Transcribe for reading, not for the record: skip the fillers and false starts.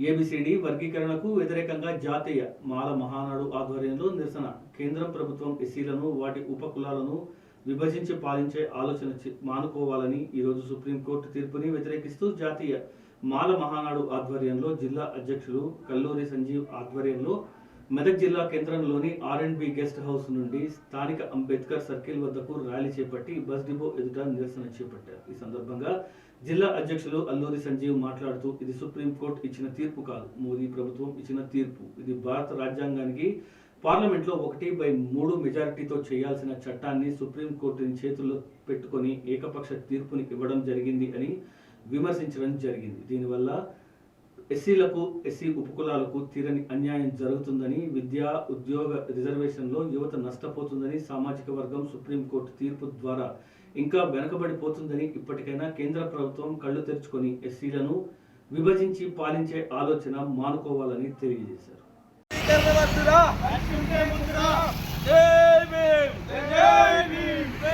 A B C D వర్గీకరణకు వ్యతిరేకంగా జాతీయ మాల మహానాడు ఆధ్వర్యంలో నిరసన. కేంద్రం ప్రభుత్వం ఎస్సీలను వాటి ఉపకులాలను విభజించి పాలించే ఆలోచన మానుకోవాలని ఈరోజు సుప్రీంకోర్టు తీర్పుని వ్యతిరేకిస్తూ జాతీయ మాల మహానాడు ఆధ్వర్యంలో జిల్లా అధ్యక్షులు కల్లూరి సంజీవ్ ఆధ్వర్యంలో మెదక్ జిల్లా కేంద్రంలోని ఆర్ఎండ్బి గెస్ట్ హౌస్ నుండి స్థానిక అంబేద్కర్ సర్కిల్ వద్దకు ర్యాలీ చేపట్టి బస్ డిపో ఎదుట నిరసన చేపట్టారు. ఈ సందర్భంగా జిల్లా అధ్యక్షులు అల్లూరి సంజీవ్ మాట్లాడుతూ, ఇది సుప్రీంకోర్టు ఇచ్చిన తీర్పు కాదు, మోదీ ప్రభుత్వం ఇచ్చిన తీర్పు. ఇది భారత రాజ్యాంగానికి పార్లమెంట్లో 1/3 మెజారిటీతో చేయాల్సిన చట్టాన్ని సుప్రీంకోర్టుని చేతుల్లో పెట్టుకొని ఏకపక్ష తీర్పుని ఇవ్వడం జరిగింది అని విమర్శించడం జరిగింది. దీనివల్ల ఎస్సీలకు, ఎస్సీ ఉపకులాలకు తీరని అన్యాయం జరుగుతుందని, విద్యా ఉద్యోగ రిజర్వేషన్లో యువత నష్టపోతుందని, సామాజిక వర్గం సుప్రీంకోర్టు తీర్పు ద్వారా ఇంకా వెనకబడిపోతుందని, ఇప్పటికైనా కేంద్ర ప్రభుత్వం కళ్ళు తెరుచుకొని ఎస్సీలను విభజించి పాలించే ఆలోచన మానుకోవాలని తెలియజేశారు. జై భీమ్, జై భీమ్, జై భీమ్.